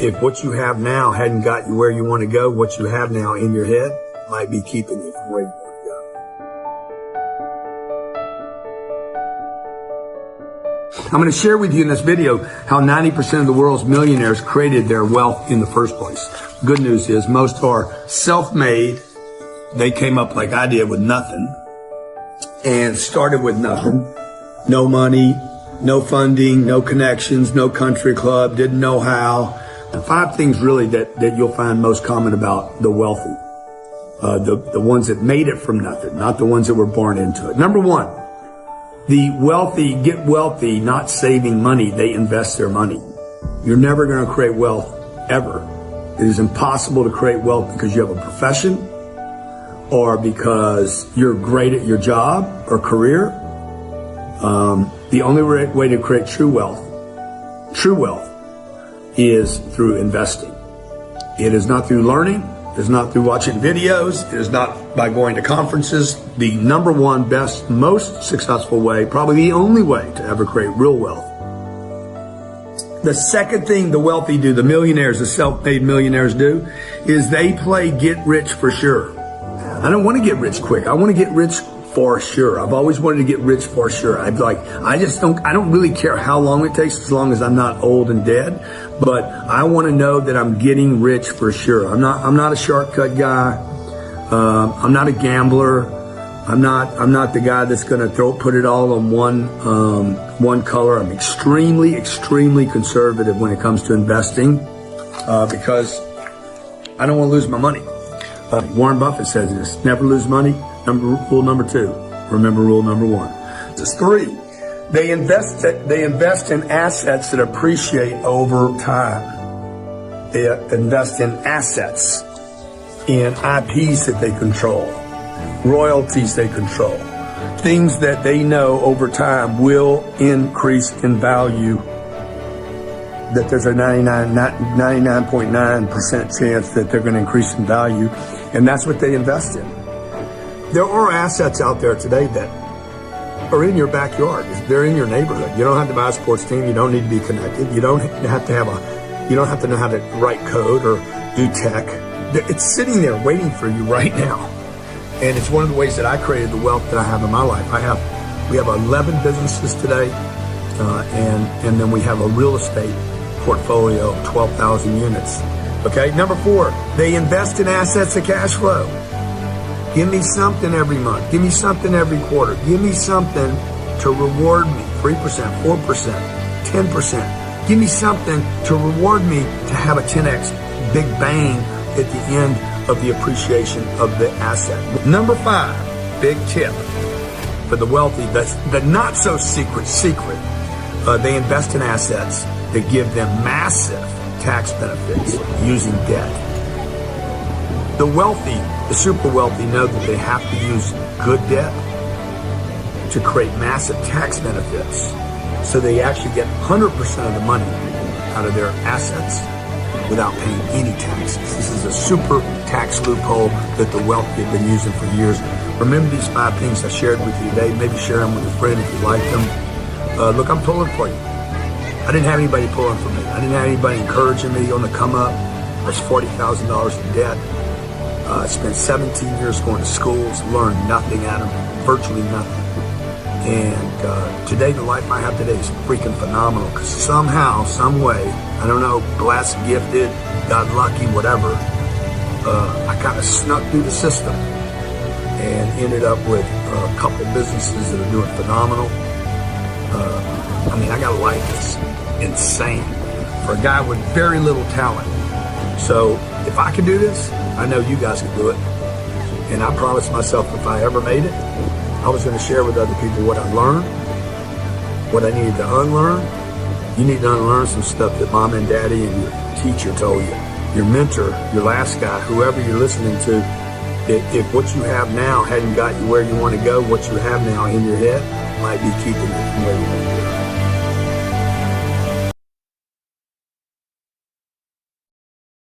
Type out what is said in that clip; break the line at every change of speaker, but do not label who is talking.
If what you have now hadn't got you where you want to go, what you have now in your head might be keeping you from where you want to go. I'm going to share with you in this video how 90% of the world's millionaires created their wealth in the first place. Good news is most are self-made. They came up like I did with nothing and started with nothing. No money, no funding, no connections, no country club, didn't know how. 5 things really that you'll find most common about the wealthy. The ones that made it from nothing, not the ones that were born into it. Number 1, the wealthy get wealthy not saving money. They invest their money. You're never going to create wealth, ever. It is impossible to create wealth because you have a profession or because you're great at your job or career. The only way to create true wealth is through investing. It is not through learning. It is not through watching videos. It is not by going to conferences. The number 1 best, most successful way, probably the only way to ever create real wealth. The second thing the wealthy do, the millionaires, the self-made millionaires do, is they play get rich for sure. I don't want to get rich quick. I want to get rich for sure. I've always wanted to get rich for sure. I don't really care how long it takes as long as I'm not old and dead, but I want to know that I'm getting rich for sure. I'm not a shortcut guy. I'm not a gambler. I'm not the guy that's going to put it all on one color. I'm extremely, extremely conservative when it comes to investing, because I don't want to lose my money. Warren Buffett says this: never lose money. Rule number 2. Remember rule number 1. This is 3. They invest in assets that appreciate over time. They invest in assets, in IPs that they control, royalties they control, things that they know over time will increase in value, that there's a 99.9% chance that they're going to increase in value, and that's what they invest in. There are assets out there today that are in your backyard. They're in your neighborhood. You don't have to buy a sports team. You don't need to be connected. You don't have to know how to write code or do tech. It's sitting there waiting for you right now. And it's one of the ways that I created the wealth that I have in my life. We have 11 businesses today, and then we have a real estate portfolio of 12,000 units. Okay, number 4, they invest in assets of cash flow. Give me something every month. Give me something every quarter. Give me something to reward me. 3%, 4%, 10%. Give me something to reward me to have a 10x big bang at the end of the appreciation of the asset. Number 5, big tip for the wealthy, the not so secret. They invest in assets that give them massive tax benefits using debt. The wealthy, the super wealthy, know that they have to use good debt to create massive tax benefits. So they actually get 100% of the money out of their assets without paying any taxes. This is a super tax loophole that the wealthy have been using for years. Remember these 5 things I shared with you today. Maybe share them with a friend if you like them. Look, I'm pulling for you. I didn't have anybody pulling for me. I didn't have anybody encouraging me on the come up. I was $40,000 in debt. I spent 17 years going to schools, learned nothing at them, virtually nothing. And today, the life I have today is freaking phenomenal because somehow, some way, I don't know, blessed, gifted, got lucky, whatever, I kind of snuck through the system and ended up with a couple businesses that are doing phenomenal. I got a life that's insane for a guy with very little talent. So if I can do this, I know you guys can do it. And I promised myself if I ever made it, I was going to share with other people what I learned, what I needed to unlearn. You need to unlearn some stuff that mom and daddy and your teacher told you. Your mentor, your last guy, whoever you're listening to. If what you have now hadn't got you where you want to go, what you have now in your head might be keeping you from where you want to go.